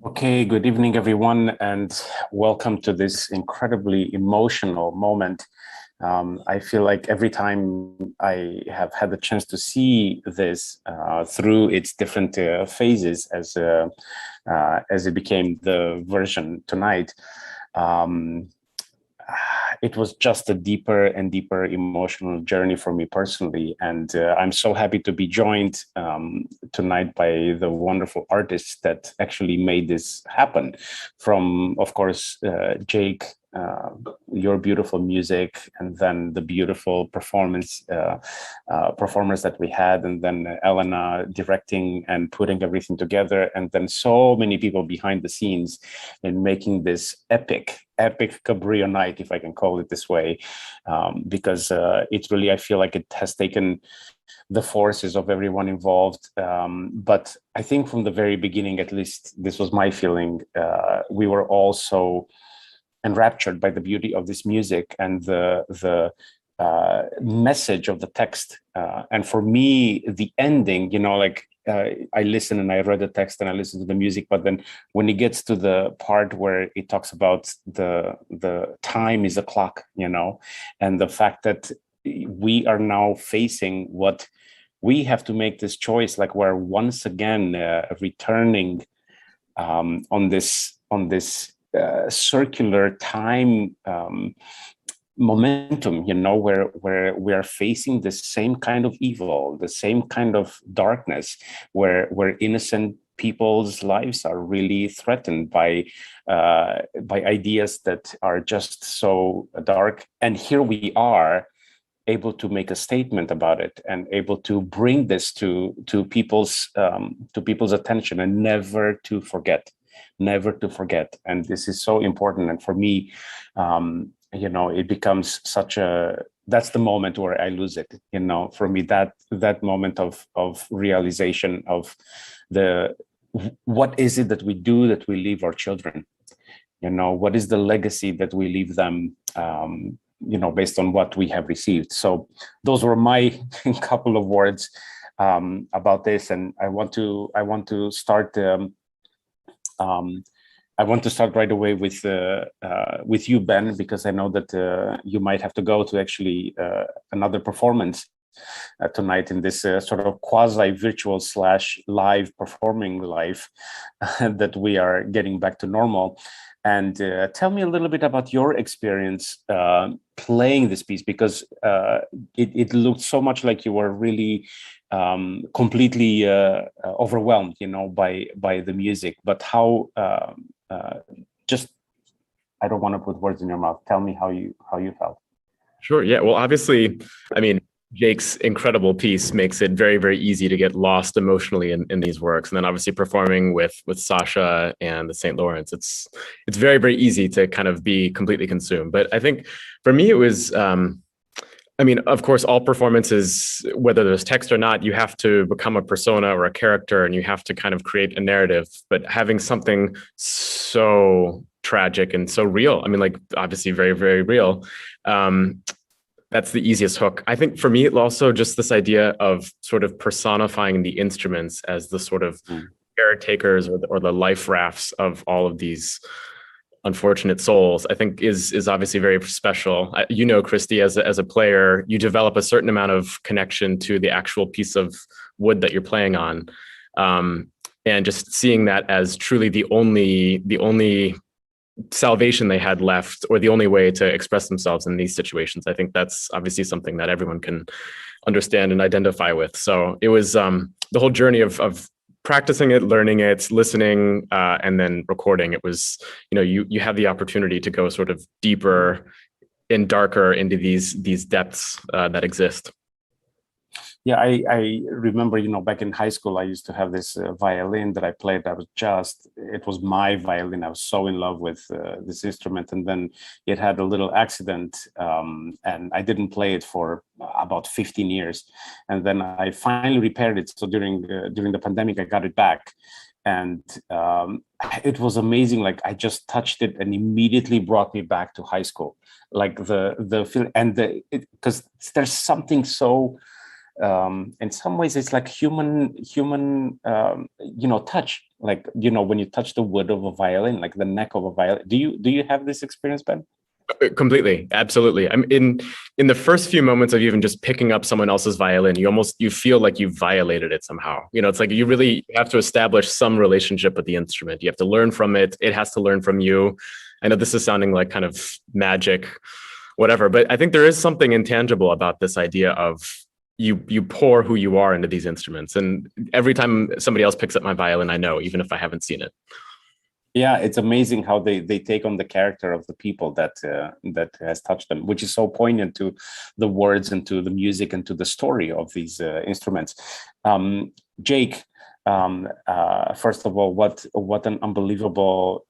Okay, good evening, everyone, and welcome to this incredibly emotional moment. I feel like every time I have had the chance to see this through its different phases as it became the version tonight, um, it was just a deeper and deeper emotional journey for me personally. And I'm so happy to be joined tonight by the wonderful artists that actually made this happen. From, of course, Jake, your beautiful music, and then the beautiful performers that we had, and then Elena directing and putting everything together, and then so many people behind the scenes in making this epic Cabrillo night, if I can call it this way, because it really, I feel like it has taken the forces of everyone involved. But I think from the very beginning, at least this was my feeling, we were all so enraptured by the beauty of this music and the message of the text. And for me, the ending, I listen and I read the text and I listen to the music, but then when it gets to the part where it talks about the time is a clock, and the fact that we are now facing what we have to make this choice, like we're once again returning on this circular time momentum, where we are facing the same kind of evil, the same kind of darkness, where innocent people's lives are really threatened by ideas that are just so dark. And here we are, able to make a statement about it and able to bring this to people's attention, and never to forget. And this is so important. And for me, it becomes that's the moment where I lose it. For me, that moment of realization of what is it that we do, that we leave our children. What is the legacy that we leave them, based on what we have received. So those were my couple of words about this. And I want to start right away with you, Ben, because I know that you might have to go to actually another performance tonight in this sort of quasi-virtual / live performing life that we are getting back to normal. And tell me a little bit about your experience playing this piece, because it looked so much like you were really completely overwhelmed, by the music. But how? Just, I don't want to put words in your mouth. Tell me how you felt. Sure. Yeah. Well, obviously, I mean, Jake's incredible piece makes it very, very easy to get lost emotionally in these works. And then obviously performing with Sasha and the St. Lawrence, it's very, very easy to kind of be completely consumed. But I think for me, it was, of course, all performances, whether there's text or not, you have to become a persona or a character, and you have to kind of create a narrative. But having something so tragic and so real, obviously very, very real, that's the easiest hook. I think for me, also just this idea of sort of personifying the instruments as the sort of caretakers or the life rafts of all of these unfortunate souls, I think is obviously very special. Cristi, as a player, you develop a certain amount of connection to the actual piece of wood that you're playing on. And just seeing that as truly the only salvation they had left, or the only way to express themselves in these situations. I think that's obviously something that everyone can understand and identify with. So it was the whole journey of practicing it, learning it, listening, and then recording. It was, you have the opportunity to go sort of deeper and darker into these depths that exist. Yeah, I remember, back in high school, I used to have this violin that I played. It was my violin. I was so in love with this instrument. And then it had a little accident, and I didn't play it for about 15 years. And then I finally repaired it. So during the pandemic, I got it back. And it was amazing. Like, I just touched it and immediately brought me back to high school. Like the feel, and because there's something so in some ways it's like human touch, like when you touch the wood of a violin, like the neck of a violin. Do you have this experience, Ben? Completely, absolutely. I'm in the first few moments of even just picking up someone else's violin, you feel like you violated it somehow. It's like you really have to establish some relationship with the instrument. You have to learn from it. It has to learn from you. I know this is sounding like kind of magic, whatever, but I think there is something intangible about this idea of you pour who you are into these instruments. And every time somebody else picks up my violin, I know, even if I haven't seen it. Yeah, it's amazing how they take on the character of the people that has touched them, which is so poignant to the words and to the music and to the story of these instruments. Jake, first of all, what an unbelievable,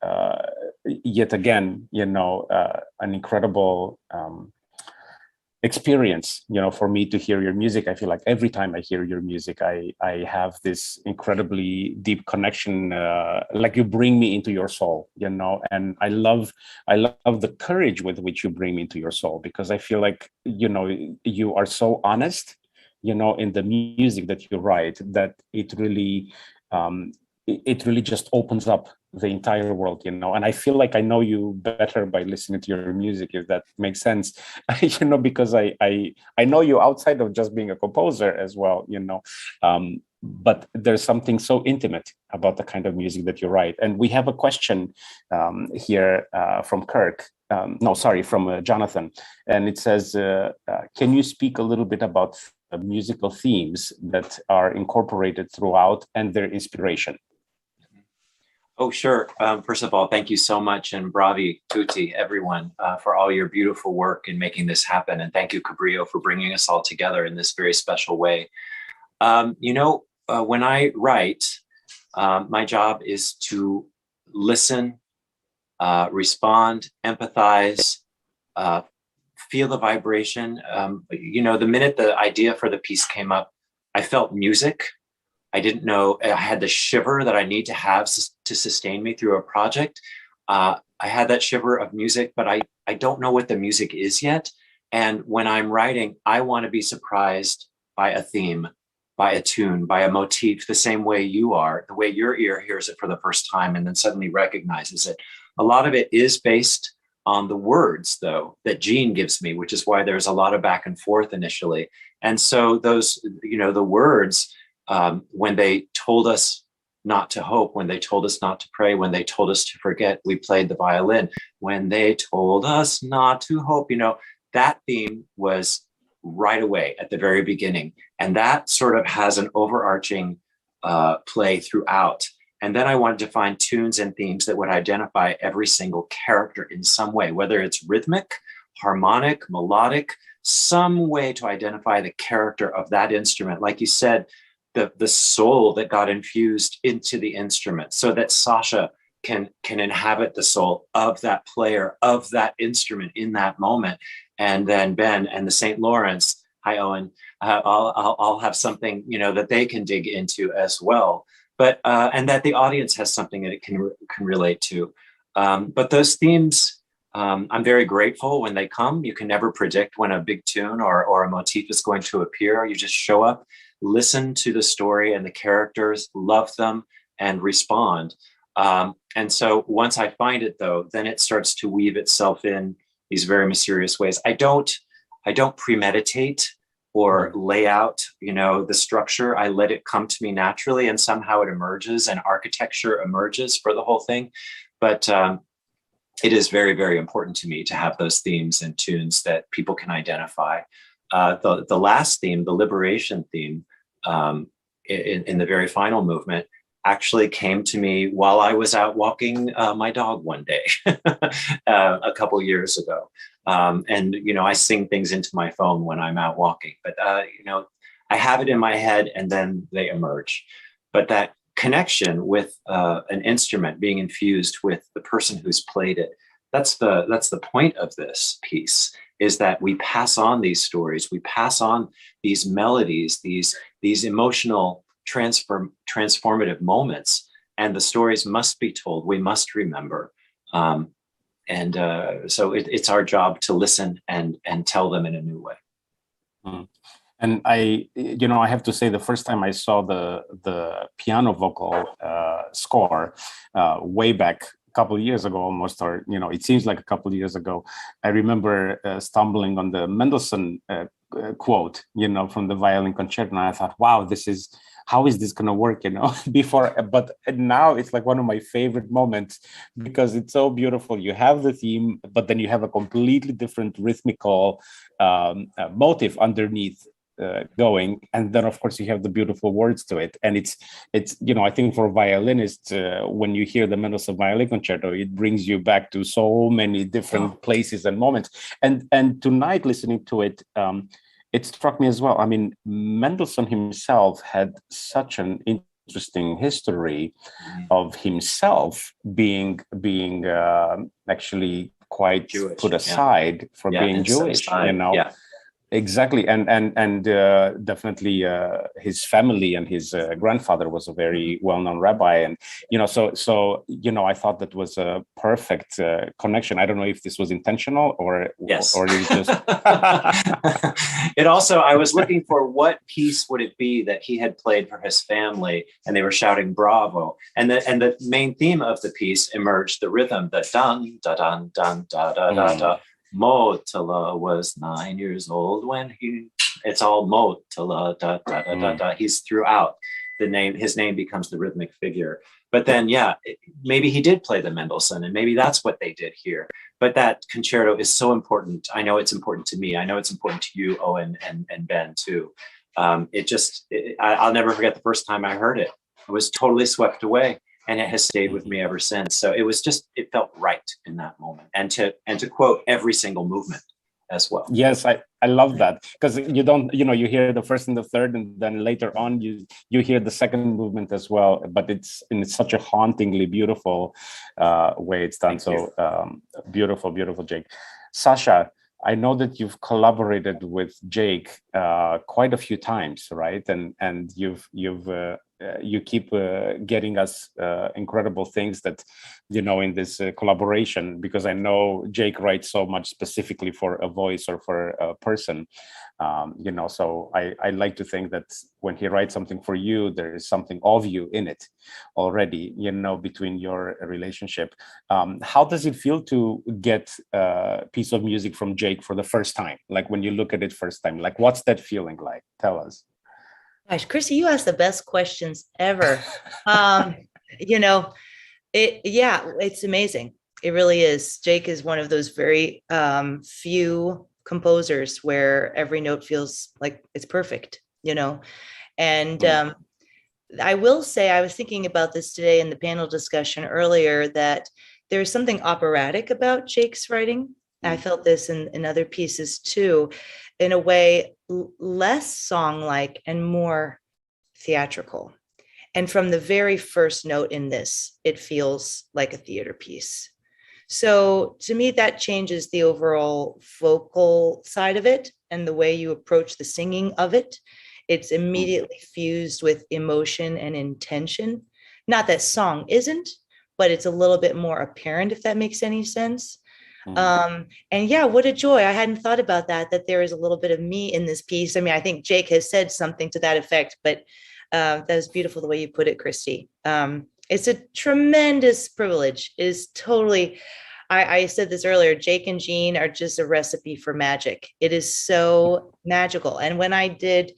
yet again, an incredible experience, for me to hear your music. I feel like every time I hear your music, I have this incredibly deep connection, like you bring me into your soul, and I love the courage with which you bring me into your soul, because I feel like, you are so honest, in the music that you write, that it really just opens up the entire world, and I feel like I know you better by listening to your music, if that makes sense, because I know you outside of just being a composer as well, but there's something so intimate about the kind of music that you write. And we have a question here from from Jonathan, and it says, can you speak a little bit about musical themes that are incorporated throughout and their inspiration? Oh, sure. First of all, thank you so much, and bravi tutti, everyone, for all your beautiful work in making this happen. And thank you, Cabrillo, for bringing us all together in this very special way. When I write, my job is to listen, respond, empathize, feel the vibration. The minute the idea for the piece came up, I felt music. I didn't know, I had the shiver that I need to have to sustain me through a project. I had that shiver of music, but I don't know what the music is yet. And when I'm writing, I want to be surprised by a theme, by a tune, by a motif, the same way you are, the way your ear hears it for the first time and then suddenly recognizes it. A lot of it is based on the words, though, that Jean gives me, which is why there's a lot of back and forth initially. And so those, the words, when they told us not to hope, when they told us not to pray, when they told us to forget, we played the violin. When they told us not to hope, that theme was right away at the very beginning. And that sort of has an overarching play throughout. And then I wanted to find tunes and themes that would identify every single character in some way, whether it's rhythmic, harmonic, melodic, some way to identify the character of that instrument. Like you said, the soul that got infused into the instrument, so that Sasha can inhabit the soul of that player, of that instrument in that moment. And then Ben and the St. Lawrence, hi Owen, I'll have something that they can dig into as well. But and that the audience has something that it can relate to. But those themes, I'm very grateful when they come. You can never predict when a big tune or a motif is going to appear. You just show up, listen to the story and the characters, love them, and respond. And so once I find it, though, then it starts to weave itself in these very mysterious ways. I don't premeditate or lay out, the structure. I let it come to me naturally, and somehow it emerges, and architecture emerges for the whole thing. But it is very, very important to me to have those themes and tunes that people can identify. The last theme, the liberation theme, in the very final movement, actually came to me while I was out walking my dog one day a couple years ago. And I sing things into my phone when I'm out walking, but I have it in my head and then they emerge. But that connection with an instrument being infused with the person who's played it, that's the point of this piece, is that we pass on these stories, we pass on these melodies, these emotional transformative moments, and the stories must be told. We must remember. So it's our job to listen and tell them in a new way. And I, I have to say, the first time I saw the piano vocal score way back a couple of years ago, almost, or it seems like a couple of years ago, I remember stumbling on the Mendelssohn quote, from the violin concerto, and I thought, wow, how is this going to work, before, but now it's like one of my favorite moments because it's so beautiful. You have the theme, but then you have a completely different rhythmical motive underneath going, and then of course you have the beautiful words to it. And it's I think for violinists, when you hear the Mendelssohn violin concerto, it brings you back to so many different places and moments. And tonight, listening to it, it struck me as well. I mean, Mendelssohn himself had such an interesting history of himself being actually quite Jewish, put aside for being Jewish, Yeah. Exactly, and definitely his family and his grandfather was a very well-known rabbi, and so I thought that was a perfect connection. I don't know if this was intentional or yes, or it was just. It also, I was looking for what piece would it be that he had played for his family, and they were shouting "Bravo!" and the main theme of the piece emerged, the rhythm, the dun da dun dun da da da da. Motala was 9 years old when it's all Motala, da, da, da, da, da. He's throughout the name. His name becomes the rhythmic figure. But then, maybe he did play the Mendelssohn, and maybe that's what they did here. But that concerto is so important. I know it's important to me. I know it's important to you, Owen, and Ben too. I'll never forget the first time I heard it. I was totally swept away. And it has stayed with me ever since. So it felt right in that moment. And to quote every single movement as well. Yes, I love that, because you don't, you hear the first and the third, and then later on you hear the second movement as well. But it's in such a hauntingly beautiful way it's done. So beautiful, Jake. Sasha, I know that you've collaborated with Jake quite a few times, right? And you keep getting us incredible things that in this collaboration, because I know Jake writes so much specifically for a voice or for a person, so I like to think that when he writes something for you, there is something of you in it already, between your relationship. How does it feel to get a piece of music from Jake for the first time? Like when you look at it first time, like what's that feeling like? Tell us. Gosh, Cristi, you ask the best questions ever. It's amazing. It really is. Jake is one of those very few composers where every note feels like it's perfect, And I will say, I was thinking about this today in the panel discussion earlier, that there's something operatic about Jake's writing. I felt this in other pieces too, in a way less song-like and more theatrical. And from the very first note in this, it feels like a theater piece. So to me, that changes the overall vocal side of it and the way you approach the singing of it. It's immediately fused with emotion and intention. Not that song isn't, but it's a little bit more apparent, if that makes any sense. And what a joy. I hadn't thought about that there is a little bit of me in this piece. I mean, I think Jake has said something to that effect, but that was beautiful the way you put it, Cristi. It's a tremendous privilege. It is totally, I said this earlier, Jake and Jean are just a recipe for magic. It is so magical. And when I did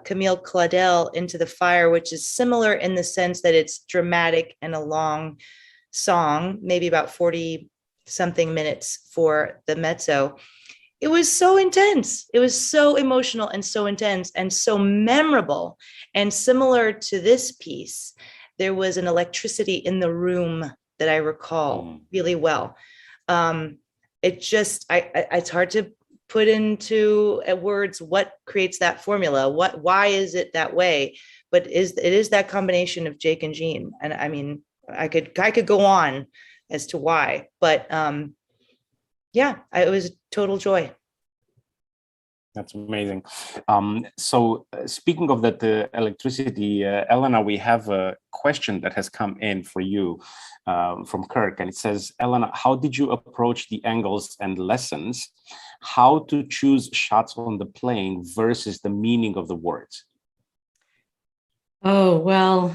Camille Claudel, Into the Fire, which is similar in the sense that it's dramatic and a long song, maybe about 40 something minutes for the mezzo. It was so intense. It was so emotional and so intense and so memorable. And similar to this piece, there was an electricity in the room that I recall really well. It's hard to put into words what creates that formula. Why is it that way? But it is that combination of Jake and Jean. And I mean, I could go on as to why, but it was a total joy. That's amazing. So speaking of that electricity, Elena, we have a question that has come in for you from Kirk, and it says, Elena, how did you approach the angles and lessons? How to choose shots on the plane versus the meaning of the words? Oh, well,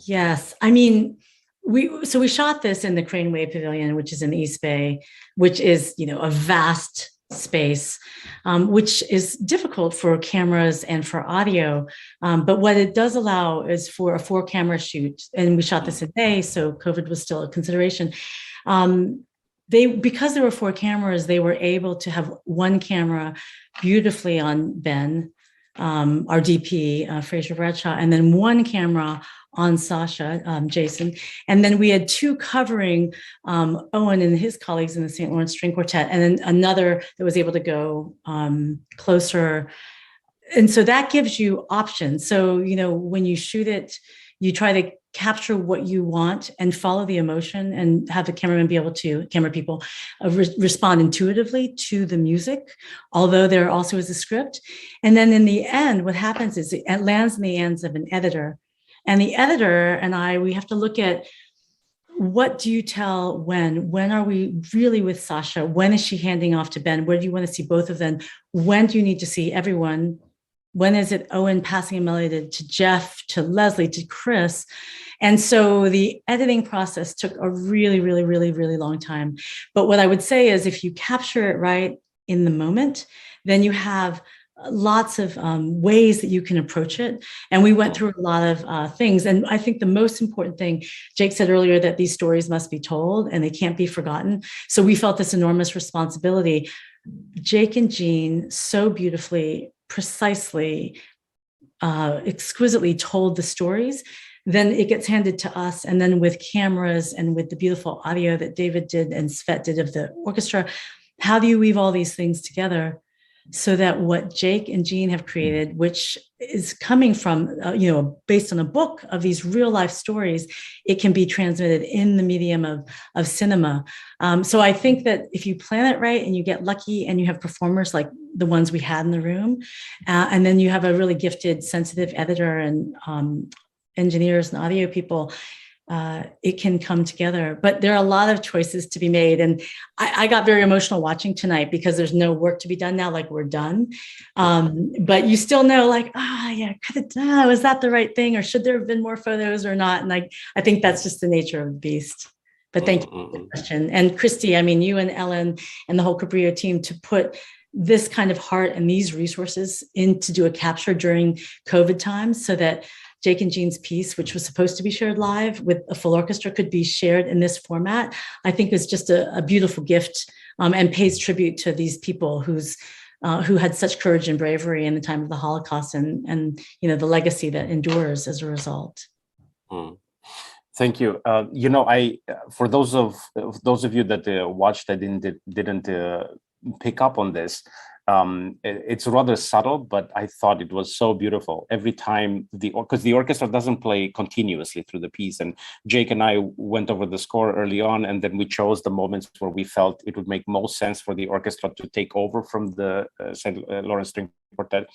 yes. I mean, we shot this in the Crane Wave Pavilion, which is in East Bay, which is, a vast space, which is difficult for cameras and for audio. But what it does allow is for a 4-camera shoot. And we shot this in May, so COVID was still a consideration. Because there were 4 cameras, they were able to have 1 camera beautifully on Ben, our DP, Fraser Bradshaw, and then 1 camera on Sasha, Jason. And then we had 2 covering Owen and his colleagues in the St. Lawrence String Quartet, and then another that was able to go closer. And so that gives you options. So, when you shoot it, you try to capture what you want and follow the emotion and have the camera people respond intuitively to the music, although there also is a script. And then in the end, what happens is it lands in the hands of an editor. And the editor and we have to look at, what do you tell when? When are we really with Sasha? When is she handing off to Ben? Where do you want to see both of them? When do you need to see everyone? When is it Owen passing a melody to Jeff, to Leslie, to Chris? And so the editing process took a really, really, really, really long time. But what I would say is, if you capture it right in the moment, then you have lots of ways that you can approach it. And we went through a lot of things. And I think the most important thing, Jake said earlier, that these stories must be told and they can't be forgotten. So we felt this enormous responsibility. Jake and Jean so beautifully, precisely, exquisitely told the stories. Then it gets handed to us. And then with cameras and with the beautiful audio that David did and Svet did of the orchestra, how do you weave all these things together so that what Jake and Jean have created, which is coming from, based on a book of these real life stories, it can be transmitted in the medium of cinema. So I think that if you plan it right and you get lucky and you have performers like the ones we had in the room, and then you have a really gifted, sensitive editor and engineers and audio people, it can come together. But there are a lot of choices to be made. And I got very emotional watching tonight because there's no work to be done now, like we're done. But you still know, like, was that the right thing? Or should there have been more photos or not? And I think that's just the nature of the beast. But thank you for the question. And Cristi, you and Ellen and the whole Cabrillo team to put this kind of heart and these resources in to do a capture during COVID times so that Jake and Jean's piece, which was supposed to be shared live with a full orchestra, could be shared in this format, I think is just a beautiful gift and pays tribute to these people who had such courage and bravery in the time of the Holocaust and the legacy that endures as a result. Thank you. For those of you that watched that didn't pick up on this, it's rather subtle, but I thought it was so beautiful. Every time because the orchestra doesn't play continuously through the piece, and Jake and I went over the score early on, and then we chose the moments where we felt it would make most sense for the orchestra to take over from the St. Lawrence String Quartet,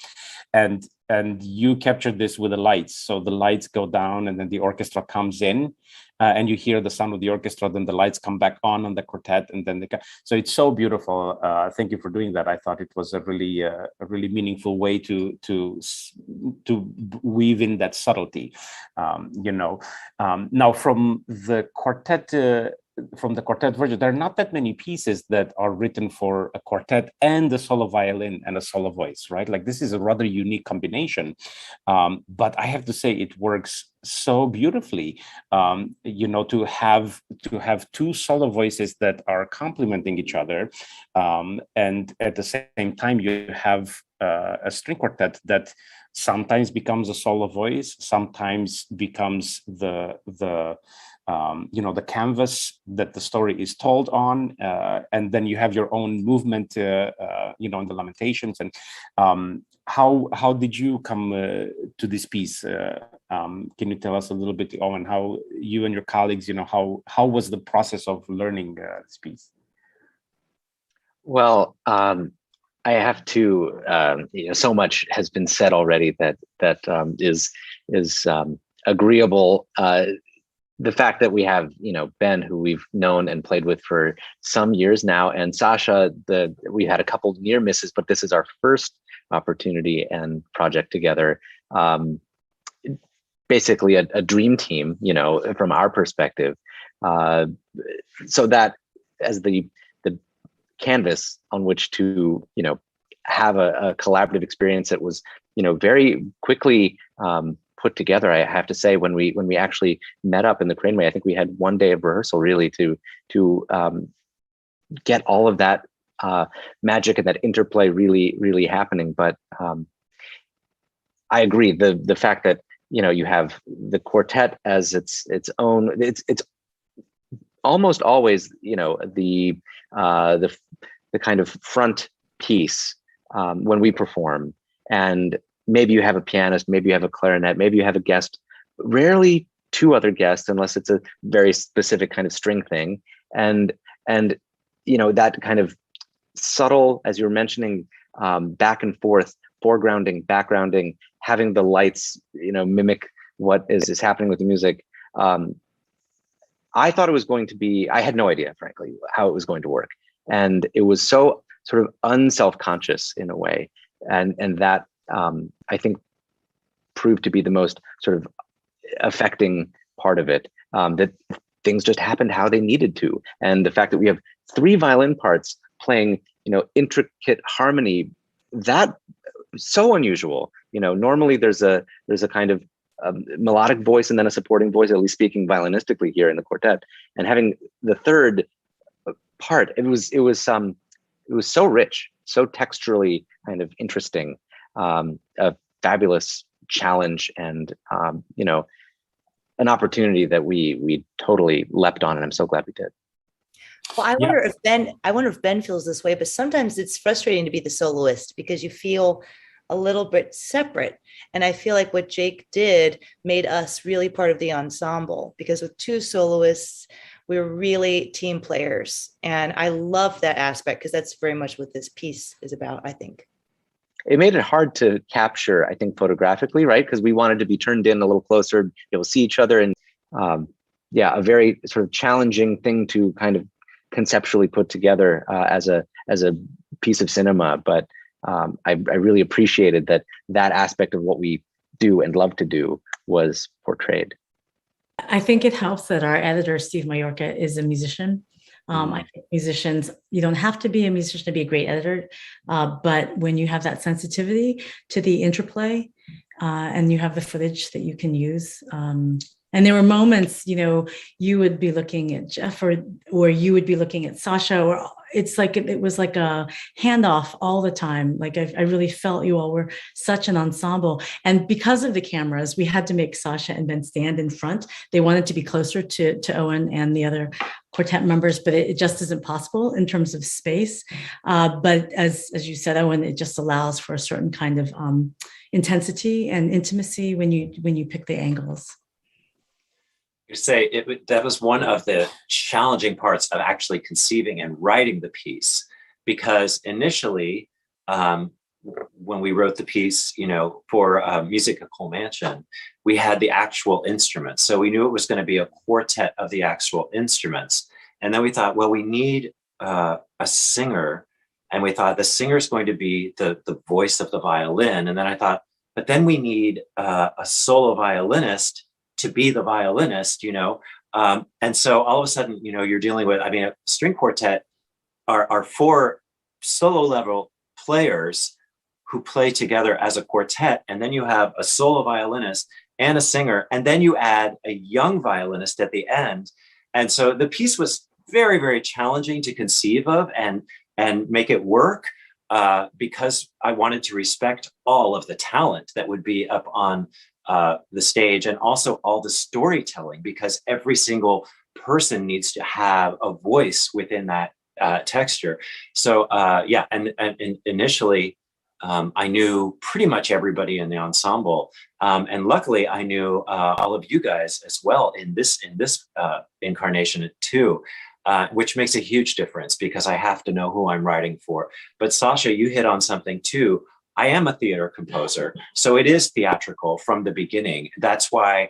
and you captured this with the lights. So the lights go down, and then the orchestra comes in. And you hear the sound of the orchestra, then the lights come back on the quartet, and then so it's so beautiful. Thank you for doing that. I thought it was a really meaningful way to weave in that subtlety. Now from the quartet. From the quartet version, there are not that many pieces that are written for a quartet and a solo violin and a solo voice, right? Like, this is a rather unique combination, but I have to say it works so beautifully. To have 2 solo voices that are complementing each other, and at the same time you have a string quartet that sometimes becomes a solo voice, sometimes becomes the canvas that the story is told on, and then you have your own movement, in the Lamentations. And how did you come to this piece? Can you tell us a little bit, Owen, how you and your colleagues, how was the process of learning this piece? Well, I have to, so much has been said already that is agreeable. The fact that we have, Ben, who we've known and played with for some years now, and Sasha, we had a couple near misses, but this is our first opportunity and project together. Basically a dream team, from our perspective. So that as the canvas on which to, have a collaborative experience that was, very quickly put together. I have to say, when we actually met up in the Craneway, I think we had one day of rehearsal really to get all of that magic and that interplay really happening. But I agree, the fact that you have the quartet as its own, it's almost always the kind of front piece when we perform, and maybe you have a pianist, maybe you have a clarinet, maybe you have a guest, rarely two other guests unless it's a very specific kind of string thing, and that kind of subtle, as you were mentioning, back and forth, foregrounding, backgrounding, having the lights mimic what is happening with the music. I thought it was going to be, I had no idea, frankly, how it was going to work. And it was so sort of unself-conscious in a way. And that I think proved to be the most sort of affecting part of it, that things just happened how they needed to. And the fact that we have 3 violin parts playing, intricate harmony, that so unusual. Normally there's a kind of melodic voice and then a supporting voice, at least speaking violinistically here in the quartet, and having the third part, it was so rich, so texturally kind of interesting, a fabulous challenge, and an opportunity that we totally leapt on, and I'm so glad we did. Well, I wonder if Ben feels this way, but sometimes it's frustrating to be the soloist because you feel a little bit separate. And I feel like what Jake did made us really part of the ensemble, because with 2 soloists, we're really team players. And I love that aspect because that's very much what this piece is about, I think. It made it hard to capture, I think, photographically, right? Because we wanted to be turned in a little closer, be able to see each other. And a very sort of challenging thing to kind of conceptually put together as a piece of cinema. But I really appreciated that aspect of what we do and love to do was portrayed. I think it helps that our editor, Steve Mallorca, is a musician. I think musicians, you don't have to be a musician to be a great editor, but when you have that sensitivity to the interplay and you have the footage that you can use, and there were moments, you would be looking at Jeff or you would be looking at Sasha, or it's like, it was like a handoff all the time. Like I really felt you all were such an ensemble. And because of the cameras, we had to make Sasha and Ben stand in front. They wanted to be closer to Owen and the other quartet members, but it just isn't possible in terms of space. But as you said, Owen, it just allows for a certain kind of intensity and intimacy when you pick the angles. That was one of the challenging parts of actually conceiving and writing the piece, because initially, when we wrote the piece, for Music at Coal Mansion, we had the actual instruments. So we knew it was going to be a quartet of the actual instruments. And then we thought, well, we need a singer. And we thought the singer is going to be the voice of the violin. And then I thought, but then we need a solo violinist to be the violinist, and so all of a sudden, you're dealing with, a string quartet are 4 solo level players who play together as a quartet. And then you have a solo violinist and a singer, and then you add a young violinist at the end. And so the piece was very, very challenging to conceive of and make it work, because I wanted to respect all of the talent that would be up on the stage, and also all the storytelling, because every single person needs to have a voice within that texture. So and initially I knew pretty much everybody in the ensemble, and luckily I knew all of you guys as well in this incarnation too. which makes a huge difference because I have to know who I'm writing for. But Sasha, you hit on something too. I am a theater composer, so it is theatrical from the beginning. That's why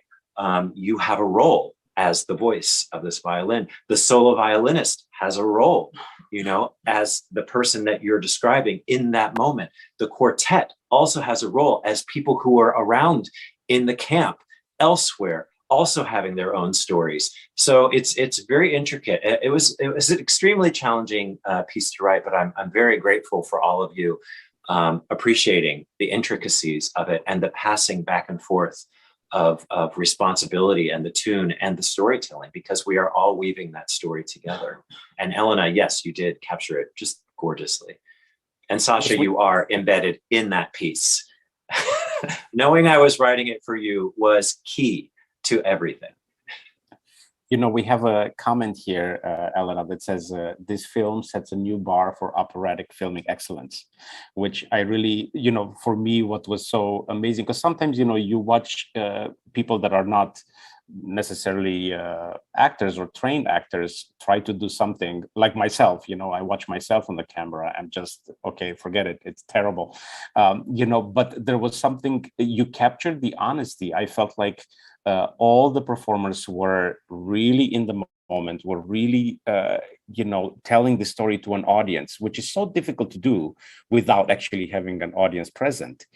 you have a role as the voice of this violin. The solo violinist has a role, you know, as the person that you're describing in that moment. The quartet also has a role as people who are around in the camp elsewhere, also having their own stories. So it's very intricate. It was an extremely challenging piece to write, but I'm very grateful for all of you appreciating the intricacies of it and the passing back and forth of responsibility and the tune and the storytelling, because we are all weaving that story together. And Elena, yes, you did capture it just gorgeously. And Sasha, you are embedded in that piece. Knowing I was writing it for you was key to everything. You know, we have a comment here, Elena, that says this film sets a new bar for operatic filming excellence, which I really, you know, for me, what was so amazing, because sometimes, you know, you watch people that are not necessarily actors or trained actors try to do something like myself. You know, I watch myself on the camera and just, okay, forget it. It's terrible. You know, but there was something, you captured the honesty. I felt like all the performers were really in the moment, were really, you know, telling the story to an audience, which is so difficult to do without actually having an audience present.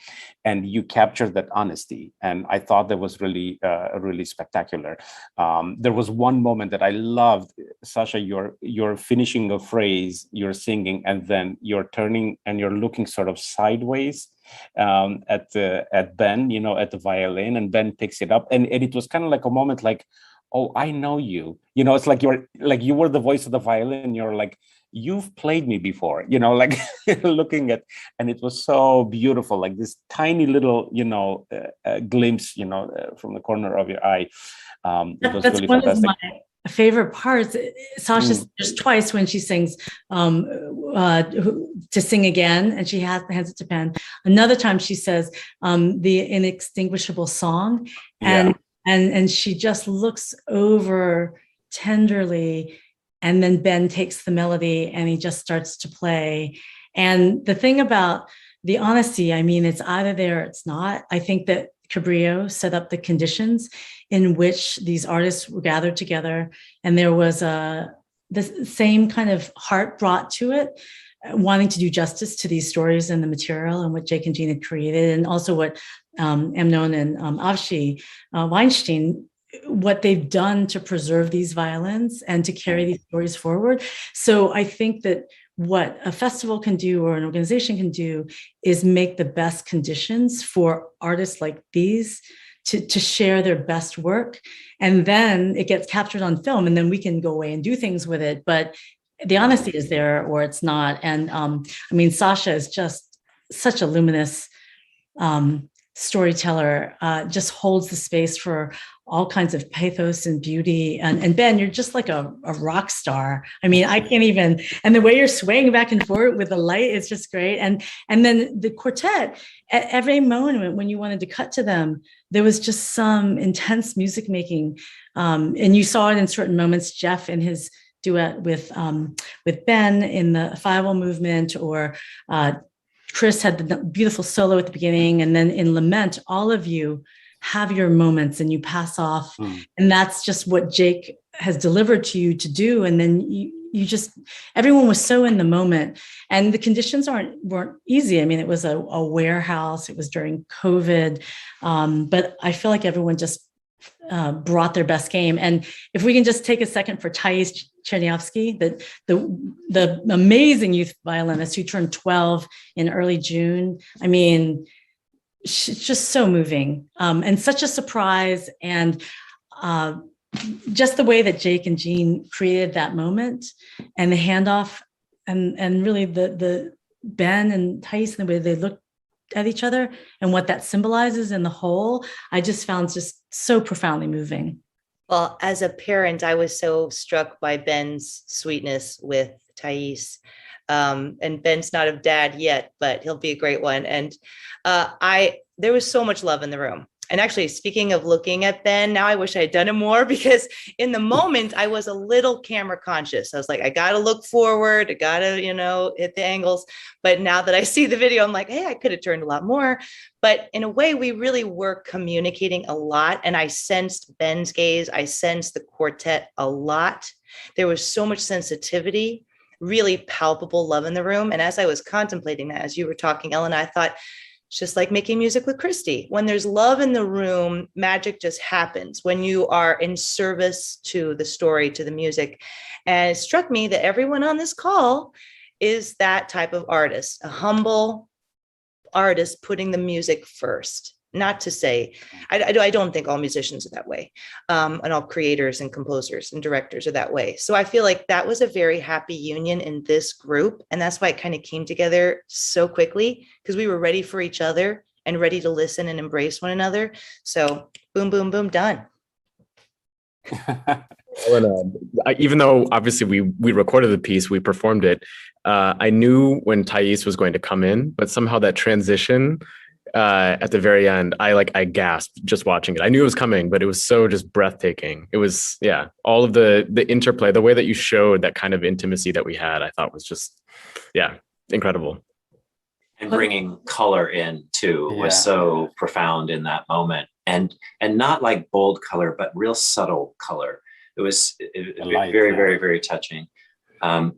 And you captured that honesty. And I thought that was really, really spectacular. There was one moment that I loved, Sasha, you're finishing a phrase, you're singing, and then you're turning and you're looking sort of sideways at Ben, you know, at the violin, and Ben picks it up. And it was kind of like a moment like, oh, I know you. You know, it's like you were the voice of the violin. You're like, you've played me before, you know, like looking at, and it was so beautiful, like this tiny little, you know, glimpse, you know, from the corner of your eye. It was really fantastic. One of my favorite parts. Sasha just twice when she sings to sing again, and she hands it to Ben. Another time she says the inextinguishable song, and she just looks over tenderly, and then Ben takes the melody and he just starts to play. And the thing about the honesty, I mean, it's either there or it's not. I think that Cabrillo set up the conditions in which these artists were gathered together, and there was the same kind of heart brought to it, wanting to do justice to these stories and the material and what Jake and Jean had created, and also what Amnon and Avshi Weinstein, what they've done to preserve these violins and to carry these stories forward. So I think that what a festival can do or an organization can do is make the best conditions for artists like these to share their best work. And then it gets captured on film, and then we can go away and do things with it. But the honesty is there or it's not. And I mean, Sasha is just such a luminous storyteller, just holds the space for all kinds of pathos and beauty. And Ben, you're just like a rock star. I mean, I can't even, and the way you're swaying back and forth with the light, it's just great. And then the quartet, at every moment when you wanted to cut to them, there was just some intense music making. And you saw it in certain moments, Jeff in his duet with Ben in the 5-0 movement, or Chris had the beautiful solo at the beginning, and then in Lament, all of you have your moments and you pass off, and that's just what Jake has delivered to you to do. And then you just, everyone was so in the moment, and the conditions weren't easy. I mean, it was a warehouse, it was during COVID, but I feel like everyone just brought their best game. And if we can just take a second for Thais Chernyavsky, the amazing youth violinist who turned 12 in early June. I mean, she's just so moving, and such a surprise. And just the way that Jake and Jean created that moment and the handoff, and really the Ben and Thais and the way they looked at each other and what that symbolizes in the whole, I just found just so profoundly moving. Well, as a parent, I was so struck by Ben's sweetness with Thais. And Ben's not a dad yet, but he'll be a great one. And there was so much love in the room. And actually, speaking of looking at Ben, now I wish I had done it more, because in the moment I was a little camera conscious. I was like, I got to look forward. I got to, hit the angles. But now that I see the video, I'm like, hey, I could have turned a lot more. But in a way, we really were communicating a lot. And I sensed Ben's gaze. I sensed the quartet a lot. There was so much sensitivity, really palpable love in the room. And as I was contemplating that, as you were talking, Elena, I thought, it's just like making music with Cristi. When there's love in the room, magic just happens when you are in service to the story, to the music. And it struck me that everyone on this call is that type of artist, a humble artist putting the music first. Not to say, I don't think all musicians are that way, and all creators and composers and directors are that way. So I feel like that was a very happy union in this group. And that's why it kind of came together so quickly, because we were ready for each other and ready to listen and embrace one another. So boom, boom, boom, done. Even though obviously we recorded the piece, we performed it, I knew when Thais was going to come in, but somehow that transition at the very end, I gasped just watching it. I knew it was coming, but it was so just breathtaking. It was, all of the interplay, the way that you showed that kind of intimacy that we had, I thought was just, incredible. And bringing color in too was so profound in that moment, and not like bold color, but real subtle color. It was very, very, very touching. I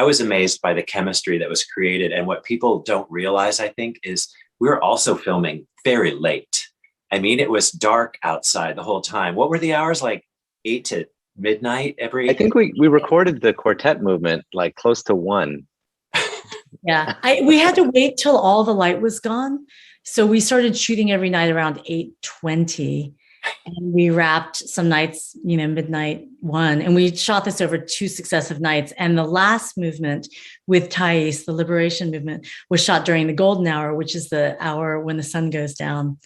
was amazed by the chemistry that was created. And what people don't realize, I think, is we were also filming very late. I mean, it was dark outside the whole time. What were the hours? Like 8 to midnight I think we recorded the quartet movement like close to 1. Yeah, we had to wait till all the light was gone. So we started shooting every night around 8:20. And we wrapped some nights, midnight 1, and we shot this over 2 successive nights. And the last movement with Thais, the Liberation movement, was shot during the golden hour, which is the hour when the sun goes down.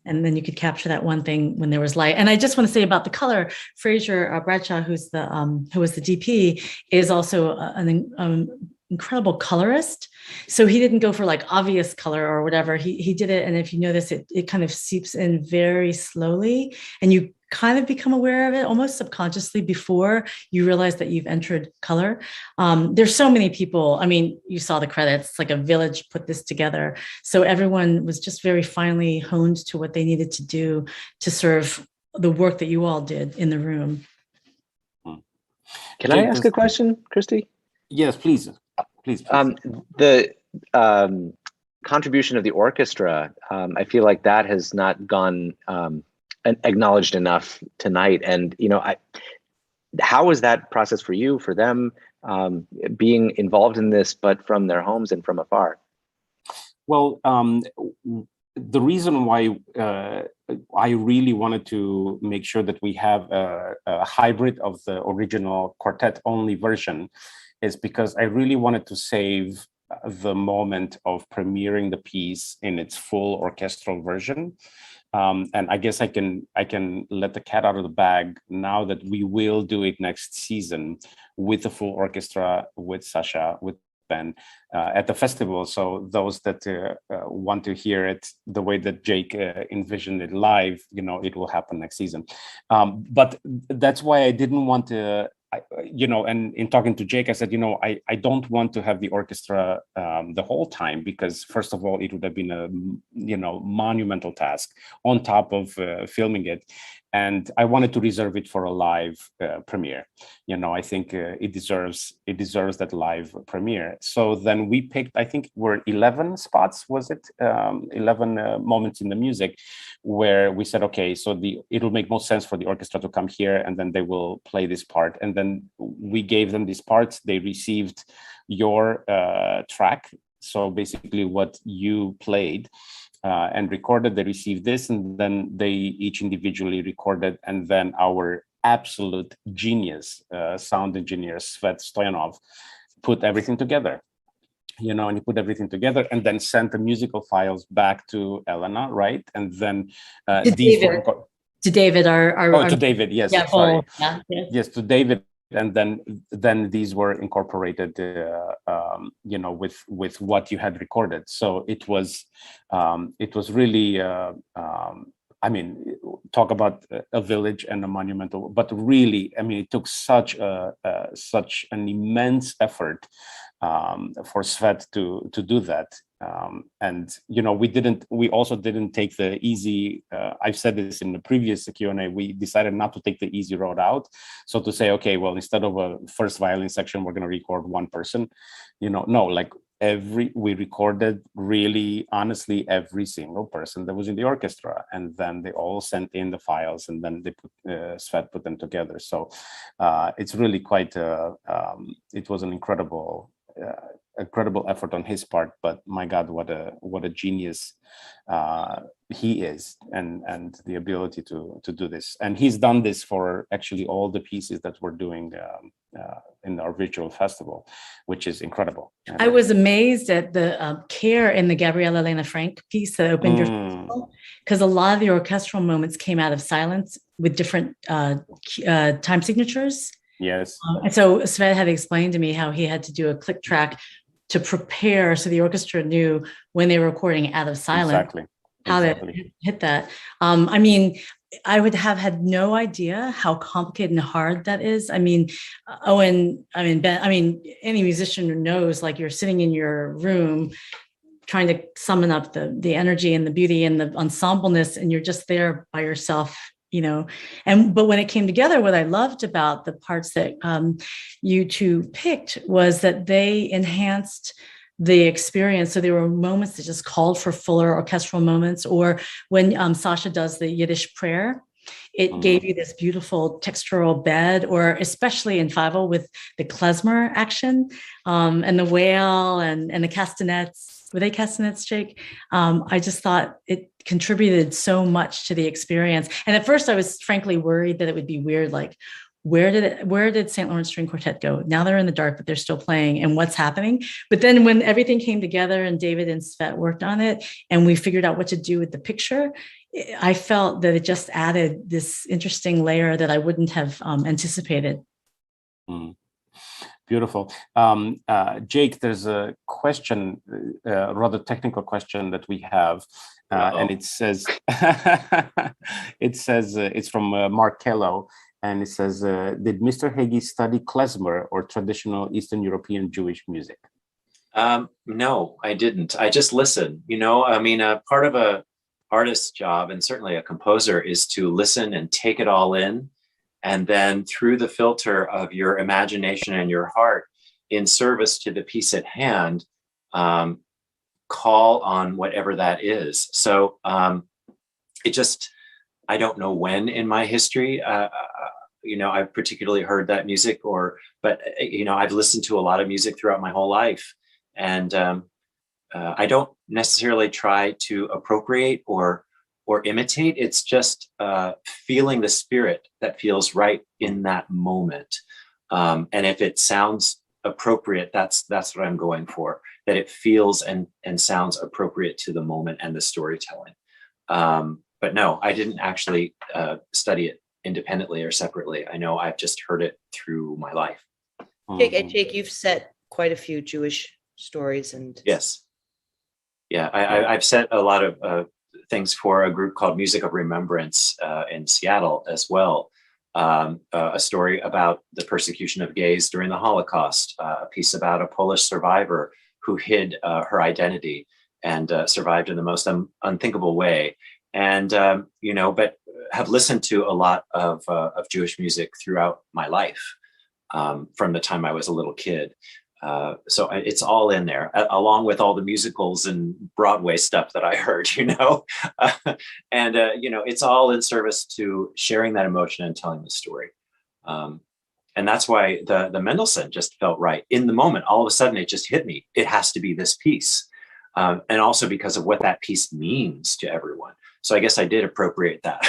And then you could capture that one thing when there was light. And I just want to say about the color, Fraser Bradshaw, who was the DP, is also an incredible colorist. So he didn't go for like obvious color or whatever. He did it. And if you notice, it kind of seeps in very slowly, and you kind of become aware of it almost subconsciously before you realize that you've entered color. There's so many people. I mean, you saw the credits, it's like a village put this together. So everyone was just very finely honed to what they needed to do to serve the work that you all did in the room. Can I ask a question, Cristi? Yes, please. Please. The contribution of the orchestra, I feel like that has not gone acknowledged enough tonight. And, how was that process for you, for them, being involved in this, but from their homes and from afar? Well, the reason why I really wanted to make sure that we have a hybrid of the original quartet-only version is because I really wanted to save the moment of premiering the piece in its full orchestral version. And I guess I can let the cat out of the bag now that we will do it next season with the full orchestra, with Sasha, with Ben at the festival. So those that want to hear it the way that Jake envisioned it live, it will happen next season. But that's why I didn't want to, and in talking to Jake, I said, I don't want to have the orchestra the whole time, because first of all, it would have been a, monumental task on top of filming it. And I wanted to reserve it for a live premiere. I think it deserves that live premiere. So then we picked, I think were 11 spots, was it? 11 moments in the music where we said, okay, so it'll make most sense for the orchestra to come here, and then they will play this part. And then we gave them these parts. They received your track. So basically what you played. And recorded, they received this, and then they each individually recorded, and then our absolute genius sound engineer, Svet Stoyanov, put everything together, and he put everything together and then sent the musical files back to Elena, right? And then to David, to David, yes, yeah, sorry. yeah. Yes, to David. and then these were incorporated, with what you had recorded. So it was really, I mean, talk about a village and a monumental, but really, I mean, it took such an immense effort for Svet to do that. And we also didn't take the easy, I've said this in the previous Q&A, we decided not to take the easy road out. So to say, okay, well, instead of a first violin section, we're going to record one person, no, like we recorded really honestly every single person that was in the orchestra, and then they all sent in the files, and then they Svet put them together. So it's really quite it was an incredible effort on his part, but my God, what a genius he is, and the ability to do this. And he's done this for actually all the pieces that we're doing in our virtual festival, which is incredible. I was amazed at the care in the Gabriella Elena Frank piece that opened your festival, because a lot of the orchestral moments came out of silence with different time signatures. Yes. And so Svet had explained to me how he had to do a click track to prepare, so the orchestra knew when they were recording out of silence, how to hit that. I mean, I would have had no idea how complicated and hard that is. I mean, Ben, any musician knows, like, you're sitting in your room trying to summon up the energy and the beauty and the ensembleness, and you're just there by yourself, but when it came together, what I loved about the parts that you two picked was that they enhanced the experience. So there were moments that just called for fuller orchestral moments, or when Sasha does the Yiddish prayer, it gave you this beautiful textural bed, or especially in Fievel with the klezmer action and the wail and the castanets. Were they castanets, Jake? I just thought it contributed so much to the experience. And at first I was frankly worried that it would be weird, like, where did St. Lawrence String Quartet go? Now they're in the dark, but they're still playing, and what's happening? But then when everything came together and David and Svet worked on it, and we figured out what to do with the picture, I felt that it just added this interesting layer that I wouldn't have anticipated. Beautiful. Jake, there's a question, rather technical question that we have, and it says, it's from Mark Kello, and it says, did Mr. Hagee study klezmer or traditional Eastern European Jewish music? No, I didn't. I just listen. I mean, part of a artist's job, and certainly a composer, is to listen and take it all in. And then through the filter of your imagination and your heart, in service to the piece at hand, call on whatever that is. So I don't know when in my history, I've particularly heard that music, but I've listened to a lot of music throughout my whole life. And I don't necessarily try to appropriate or imitate. It's just feeling the spirit that feels right in that moment. And if it sounds appropriate, that's what I'm going for, that it feels and sounds appropriate to the moment and the storytelling. But no, I didn't actually study it independently or separately. I know I've just heard it through my life. Jake, you've set quite a few Jewish stories. And yes. Yeah, I've set a lot of things for a group called Music of Remembrance in Seattle as well. A story about the persecution of gays during the Holocaust, a piece about a Polish survivor who hid her identity and survived in the most unthinkable way. And, but have listened to a lot of Jewish music throughout my life from the time I was a little kid. So it's all in there, along with all the musicals and Broadway stuff that I heard, and it's all in service to sharing that emotion and telling the story. And that's why the Mendelssohn just felt right in the moment. All of a sudden, it just hit me. It has to be this piece. And also because of what that piece means to everyone. So I guess I did appropriate that.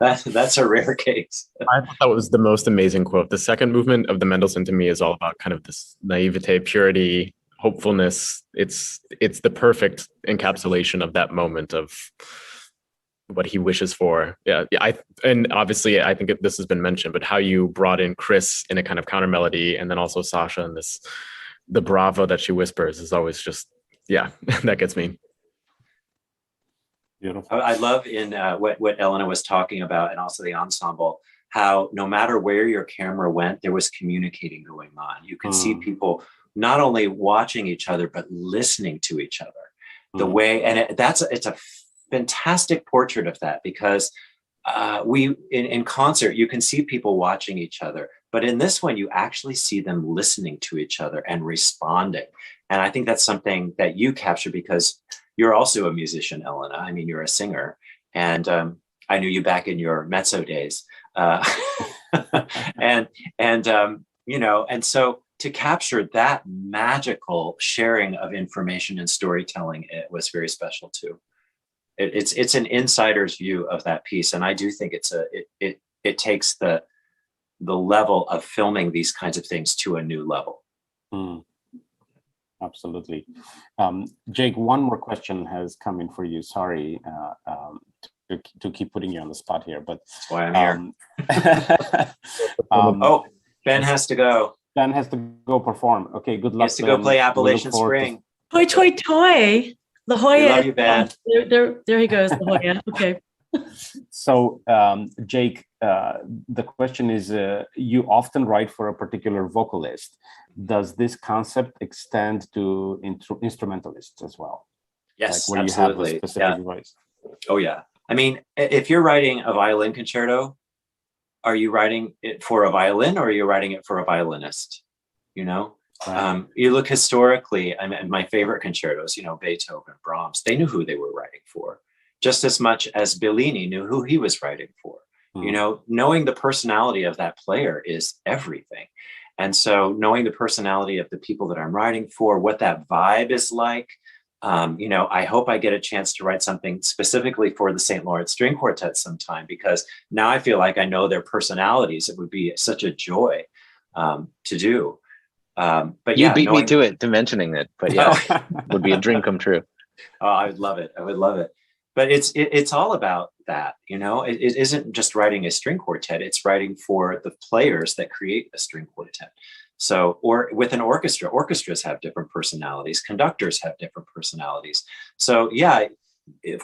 That's a rare case. I thought that was the most amazing quote. The second movement of the Mendelssohn to me is all about kind of this naivete, purity, hopefulness. It's the perfect encapsulation of that moment of what he wishes for. Yeah, and obviously I think this has been mentioned, but how you brought in Chris in a kind of counter melody, and then also Sasha and the bravo that she whispers is always just, yeah, that gets me. Beautiful. I love in what Elena was talking about, and also the ensemble, how no matter where your camera went, there was communicating going on. You could see people not only watching each other, but listening to each other. The way, and it's a fantastic portrait of that, because in concert, you can see people watching each other, but in this one, you actually see them listening to each other and responding. And I think that's something that you capture, because you're also a musician, Elena. I mean, you're a singer, and I knew you back in your mezzo days. And so to capture that magical sharing of information and storytelling, it was very special too. It's an insider's view of that piece, and I do think it takes the level of filming these kinds of things to a new level. Absolutely. Jake, one more question has come in for you. Sorry to keep putting you on the spot here, but that's why I'm here. Ben has to go. Ben has to go perform. Okay, good luck. He has to go play Appalachian Spring. Toy, toy, toy. La Jolla. We love you, Ben. There he goes, La Jolla. Okay. So, Jake, the question is, you often write for a particular vocalist. Does this concept extend to instrumentalists as well? Yes, like where absolutely. You have a specific voice. Oh, yeah. I mean, if you're writing a violin concerto, are you writing it for a violin, or are you writing it for a violinist? You know, right. You look historically, I mean, my favorite concertos, Beethoven, Brahms, they knew who they were writing for, just as much as Bellini knew who he was writing for. Knowing the personality of that player is everything. And so knowing the personality of the people that I'm writing for, what that vibe is like, I hope I get a chance to write something specifically for the St. Lawrence String Quartet sometime, because now I feel like I know their personalities. It would be such a joy to do. But you beat me to it, to mentioning it. But yeah, would be a dream come true. Oh, I would love it. I would love it. But it's all about that, it isn't just writing a string quartet. It's writing for the players that create a string quartet. So, or with an orchestra, orchestras have different personalities. Conductors have different personalities. So yeah,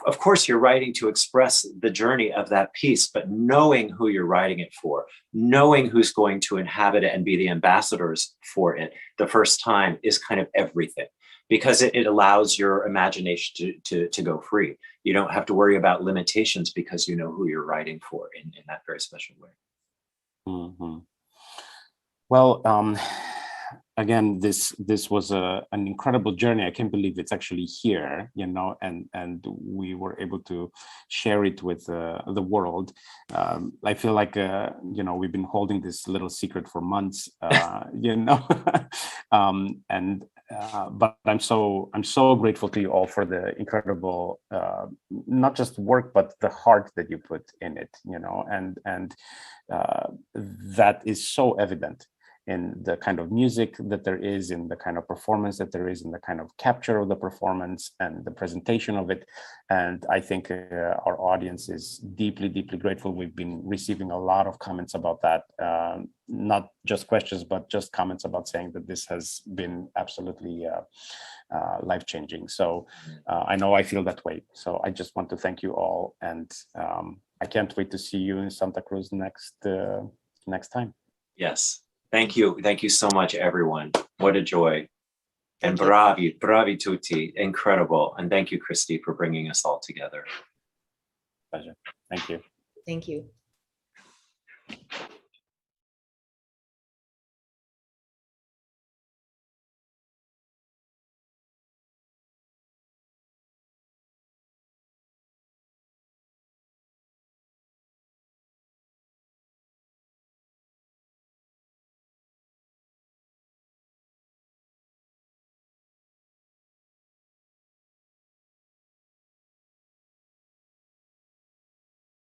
of course you're writing to express the journey of that piece, but knowing who you're writing it for, knowing who's going to inhabit it and be the ambassadors for it the first time is kind of everything, because it allows your imagination to go free. You don't have to worry about limitations, because you know who you're writing for in that very special way. Mm-hmm. Well, again, this was an incredible journey. I can't believe it's actually here, and we were able to share it with the world. I feel like we've been holding this little secret for months, but I'm so grateful to you all for the incredible not just work, but the heart that you put in it, and that is so evident in the kind of music that there is, in the kind of performance that there is, in the kind of capture of the performance and the presentation of it. And I think our audience is deeply, deeply grateful. We've been receiving a lot of comments about that, not just questions, but just comments about saying that this has been absolutely life-changing. So I know I feel that way. So I just want to thank you all. And I can't wait to see you in Santa Cruz next time. Yes. Thank you. Thank you so much, everyone. What a joy. And bravi tutti. Incredible. And thank you, Cristi, for bringing us all together. Pleasure. Thank you. Thank you.